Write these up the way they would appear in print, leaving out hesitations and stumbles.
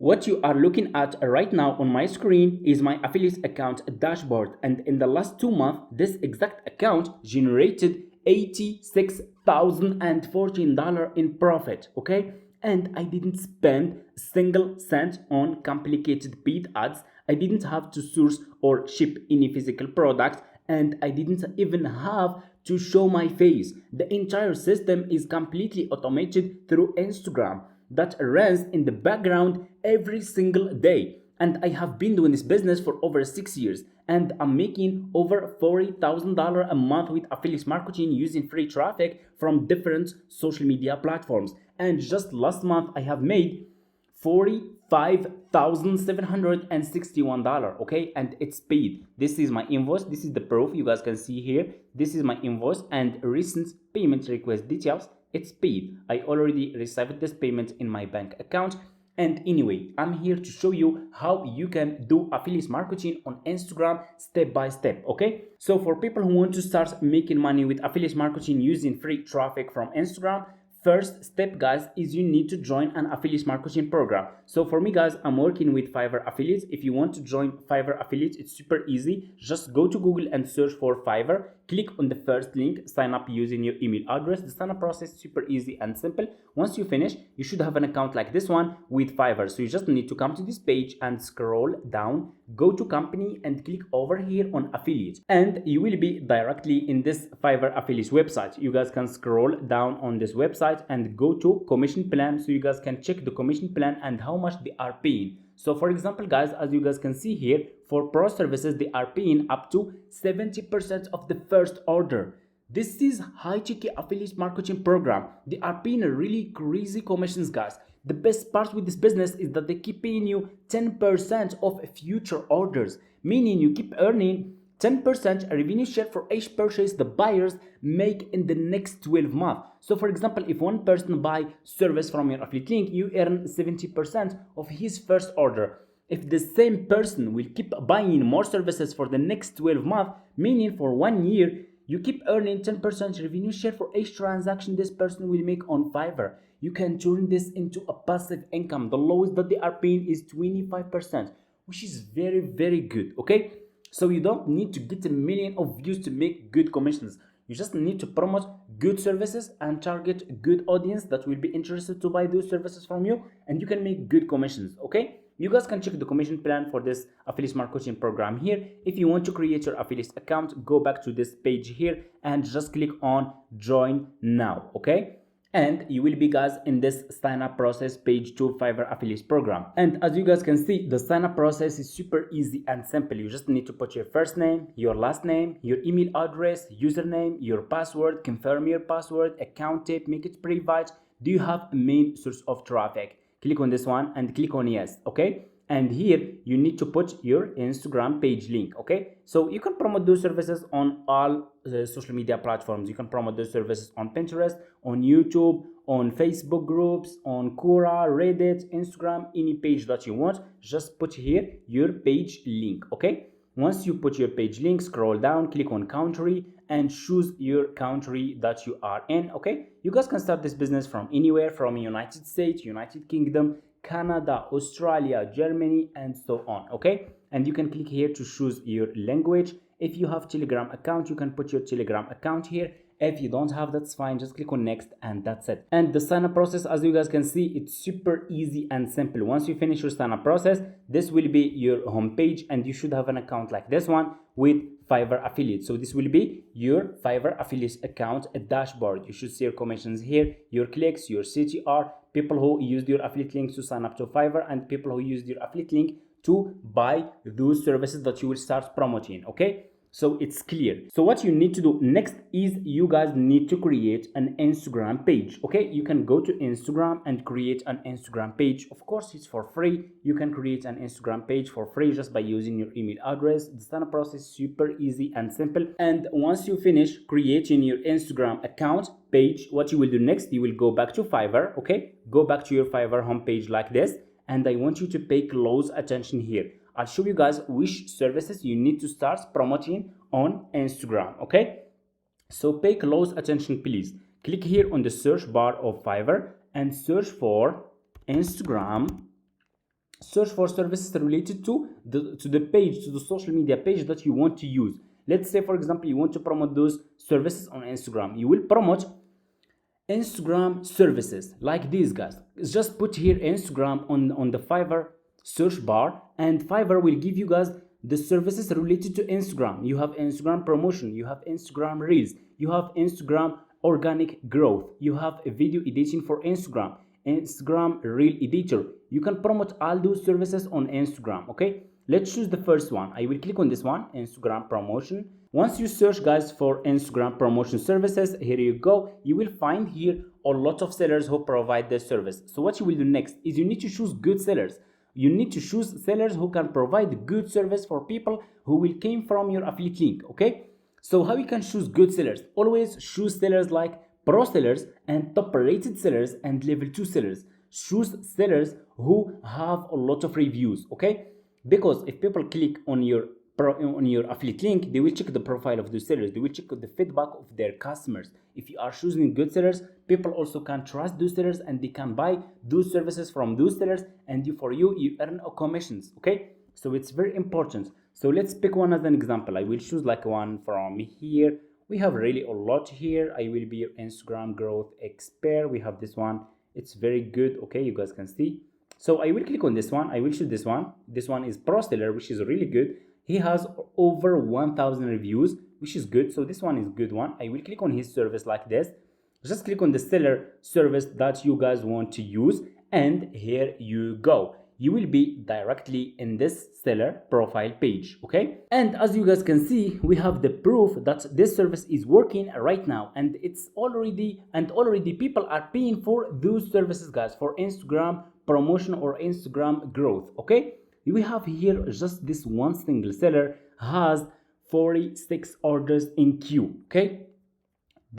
what you are looking at right now on my screen is my affiliate account dashboard, and in the last 2 months this exact account generated $86,014 in profit. Okay, and I didn't spend a single cent on complicated paid ads. I didn't have to source or ship any physical products, and I didn't even have to show my face. The entire system is completely automated through Instagram that runs in the background every single day. And I have been doing this business for over 6 years, and I'm making over $40,000 a month with affiliate marketing using free traffic from different social media platforms. And just last month I have made $45,761. Okay, and it's paid. This is my invoice. This is the proof you guys can see here. This is my invoice and recent payment request details. It's paid. I already received this payment in my bank account. And anyway, I'm here to show you how you can do affiliate marketing on Instagram step by step. Okay, so for people who want to start making money with affiliate marketing using free traffic from Instagram, first step, guys, is you need to join an affiliate marketing program. So for me, guys, I'm working with Fiverr Affiliates. If you want to join Fiverr Affiliates, it's super easy. Just go to Google and search for Fiverr. Click on the first link, sign up using your email address. The sign up process is super easy and simple. Once you finish, you should have an account like this one with Fiverr. So you just need to come to this page and scroll down, go to company and click over here on affiliate, and you will be directly in this Fiverr Affiliates website. You guys can scroll down on this website and go to commission plan, so you guys can check the commission plan and how much they are paying. So for example, guys, as you guys can see here, for pro services they are paying up to 70% of the first order. This is high ticket affiliate marketing program. They are paying really crazy commissions, guys. The best part with this business is that they keep paying you 10% of future orders, meaning you keep earning 10% revenue share for each purchase the buyers make in the next 12 months. So for example, if one person buy service from your affiliate link, you earn 70% of his first order. If the same person will keep buying more services for the next 12 months, meaning for 1 year, you keep earning 10% revenue share for each transaction this person will make on Fiverr. You can turn this into a passive income. The lowest that they are paying is 25%, which is very, very good. Okay, so you don't need to get a million of views to make good commissions. You just need to promote good services and target a good audience that will be interested to buy those services from you, and you can make good commissions. Okay, you guys can check the commission plan for this affiliate marketing program here. If you want to create your affiliate account, go back to this page here and just click on join now. Okay, and you will be, guys, in this sign up process page to Fiverr Affiliates program. And as you guys can see, the sign up process is super easy and simple. You just need to put your first name, your last name, your email address, username, your password, confirm your password, account type, make it private. Do you have a main source of traffic? Click on this one and click on yes. Okay, and here you need to put your Instagram page link. Okay, so you can promote those services on all social media platforms. You can promote those services on Pinterest, on YouTube, on Facebook groups, on Quora, Reddit, Instagram, any page that you want. Just put here your page link. Okay, once you put your page link, scroll down, click on country and choose your country that you are in. Okay, you guys can start this business from anywhere, from United States, United Kingdom, Canada, Australia, Germany, and so on. Okay, and you can click here to choose your language. If you have Telegram account, you can put your Telegram account here. If you don't have, that's fine, just click on next and that's it. And the sign up process, as you guys can see, it's super easy and simple. Once you finish your sign up process, this will be your home page, and you should have an account like this one with Fiverr Affiliate. So this will be your Fiverr Affiliate account, a dashboard. You should see your commissions here, your clicks, your CTR, people who used your affiliate links to sign up to Fiverr, and people who used your affiliate link to buy those services that you will start promoting. Okay, so it's clear. So what you need to do next is you guys need to create an Instagram page. Okay, you can go to Instagram and create an Instagram page. Of course, it's for free. You can create an Instagram page for free just by using your email address. The sign-up process is super easy and simple. And once you finish creating your Instagram account page, what you will do next, you will go back to Fiverr. Okay, go back to your Fiverr homepage like this, and I want you to pay close attention here. I'll show you guys which services you need to start promoting on Instagram. Okay, so pay close attention, please. Click here on the search bar of Fiverr and search for Instagram search for services related to the page, to the social media page that you want to use. Let's say, for example, you want to promote those services on Instagram. You will promote Instagram services like these guys. Just put here Instagram on the Fiverr search bar, and Fiverr will give you guys the services related to Instagram. You have Instagram promotion, you have Instagram reels, you have Instagram organic growth, you have a video editing for Instagram, Instagram reel editor. You can promote all those services on Instagram. Okay, let's choose the first one. I will click on this one, Instagram promotion. Once you search guys for Instagram promotion services, here you go, you will find here a lot of sellers who provide this service. So what you will do next is you need to choose good sellers. You need to choose sellers who can provide good service for people who will came from your affiliate link. Okay, so how you can choose good sellers? Always choose sellers like pro sellers and top rated sellers and level 2 sellers. Choose sellers who have a lot of reviews. Okay, because if people click on your affiliate link, they will check the profile of the sellers, they will check the feedback of their customers. If you are choosing good sellers, people also can trust those sellers and they can buy those services from those sellers, and you earn commissions. Okay, so it's very important. So let's pick one as an example. I will choose like one from here. We have really a lot here. I will be your Instagram growth expert. We have this one, it's very good. Okay, you guys can see. So I will click on this one. I will choose this one. This one is pro seller, which is really good. He has over 1000 reviews, which is good. So this one is good one. I will click on his service like this. Just click on the seller service that you guys want to use, and here you go. You will be directly in this seller profile page. Okay, and as you guys can see, we have the proof that this service is working right now, and already people are paying for those services guys, for Instagram promotion or Instagram growth. Okay, we have here just this one single seller has 46 orders in queue. Okay,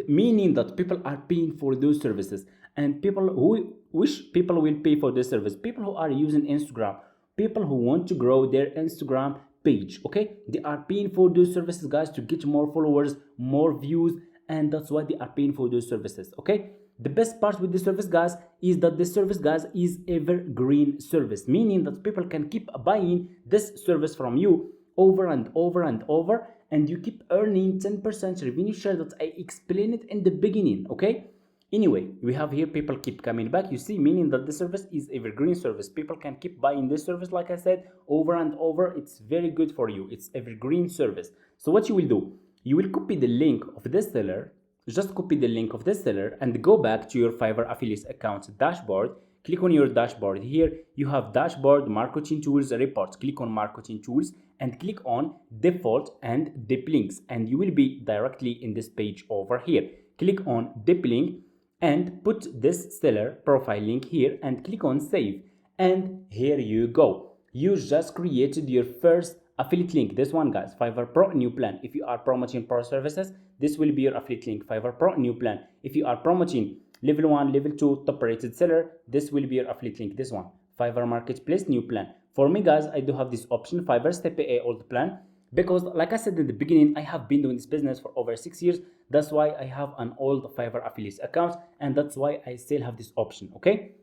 meaning that people are paying for those services, and people who which people will pay for this service, people who are using Instagram, people who want to grow their Instagram page. Okay, they are paying for those services guys to get more followers, more views, and that's why they are paying for those services. Okay, the best part with this service guys is that this service guys is evergreen service, meaning that people can keep buying this service from you over and over and over, and you keep earning 10% revenue share that I explained it in the beginning. Okay, anyway, we have here people keep coming back, you see, meaning that the service is evergreen service. People can keep buying this service, like I said, over and over. It's very good for you, it's evergreen service. So what you will do, you will copy the link of this seller, just copy the link of this seller and go back to your Fiverr affiliates account dashboard. Click on your dashboard. Here you have dashboard, marketing tools, reports. Click on marketing tools and click on default and dip links, and you will be directly in this page over here. Click on dip link and put this seller profile link here and click on save, and here you go. You just created your first affiliate link. This one guys, Fiverr Pro new plan. If you are promoting pro services, this will be your affiliate link, Fiverr Pro new plan. If you are promoting level 1, level 2 top rated seller, this will be your affiliate link. This one, Fiverr Marketplace new plan. For me guys, I do have this option, Fiverr Step A old plan, because like I said in the beginning, I have been doing this business for over 6 years. That's why I have an old Fiverr affiliates account, and that's why I still have this option. Okay,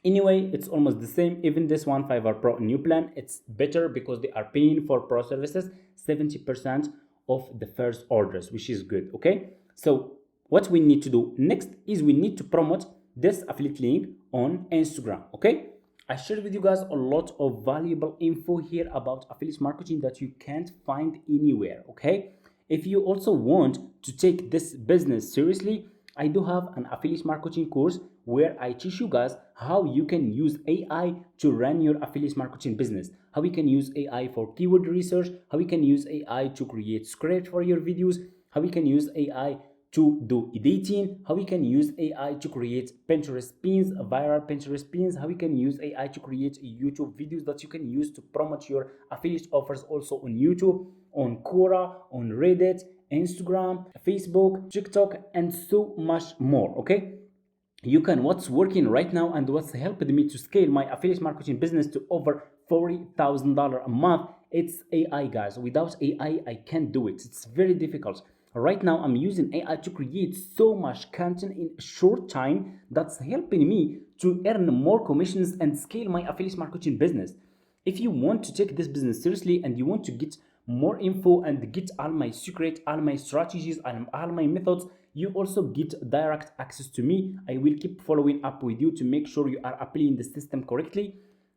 anyway, it's almost the same. Even this one, Fiverr Pro new plan, it's better because they are paying for pro services 70% of the first orders, which is good. Okay, so what we need to do next is we need to promote this affiliate link on Instagram. Okay, I shared with you guys a lot of valuable info here about affiliate marketing that you can't find anywhere. Okay, if you also want to take this business seriously, I do have an affiliate marketing course where I teach you guys how you can use AI to run your affiliate marketing business, how you can use AI for keyword research, how you can use AI to create script for your videos, how you can use AI to do editing, how we can use AI to create Pinterest pins, viral Pinterest pins, how we can use AI to create YouTube videos that you can use to promote your affiliate offers also on YouTube, on Quora, on Reddit, Instagram, Facebook, TikTok, and so much more. Okay, you can, what's working right now and what's helped me to scale my affiliate marketing business to over $40,000 a month, it's AI guys. Without AI I can't do it, it's very difficult. Right now I'm using AI to create so much content in a short time that's helping me to earn more commissions and scale my affiliate marketing business. If you want to take this business seriously and you want to get more info and get all my secret, all my strategies, and all my methods, you also get direct access to me. I will keep following up with you to make sure you are applying the system correctly.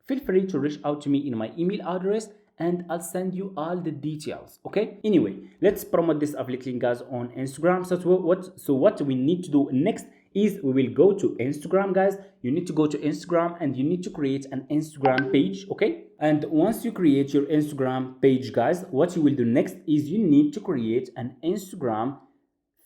Feel free to reach out to me in my email address and I'll send you all the details. Okay, anyway, let's promote this affiliate link, guys, on Instagram. So what we need to do next is we will go to Instagram, guys. You need to go to Instagram and you need to create an Instagram page. Okay, and once you create your Instagram page, guys, what you will do next is you need to create an Instagram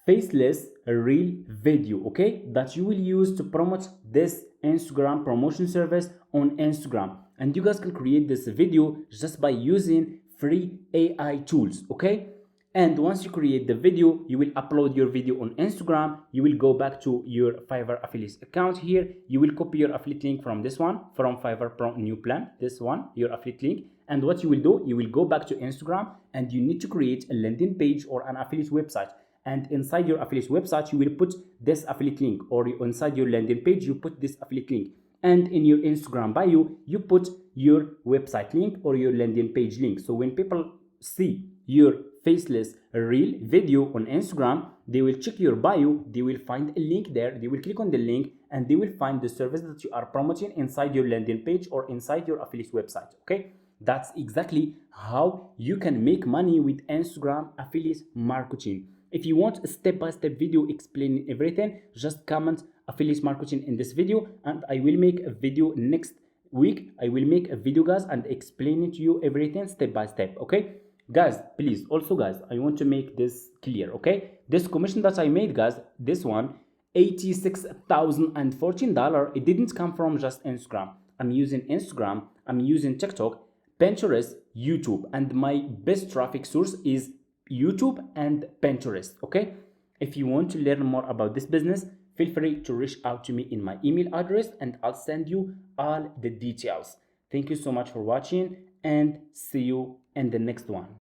faceless reel video, okay, that you will use to promote this Instagram promotion service on Instagram. And you guys can create this video just by using free AI tools. Okay, and once you create the video, you will upload your video on Instagram. You will go back to your Fiverr affiliate account. Here you will copy your affiliate link from this one, from Fiverr Pro new plan, this one, your affiliate link. And what you will do, you will go back to Instagram and you need to create a landing page or an affiliate website. And inside your affiliate website, you will put this affiliate link, or inside your landing page, you put this affiliate link. And in your Instagram bio, you put your website link or your landing page link. So when people see your faceless reel video on Instagram, they will check your bio, they will find a link there, they will click on the link, and they will find the service that you are promoting inside your landing page or inside your affiliate website. Okay, that's exactly how you can make money with Instagram affiliate marketing. If you want a step-by-step video explaining everything, just comment affiliate marketing in this video and I will make a video next week. I will make a video, guys, and explain it to you everything step by step. Okay, guys, please, also, guys, I want to make this clear. Okay, this commission that I made, guys, this one, $86,014, it didn't come from just Instagram. I'm using Instagram, I'm using TikTok, Pinterest, YouTube, and my best traffic source is YouTube and Pinterest. Okay, if you want to learn more about this business, feel free to reach out to me in my email address and I'll send you all the details. Thank you so much for watching and see you in the next one.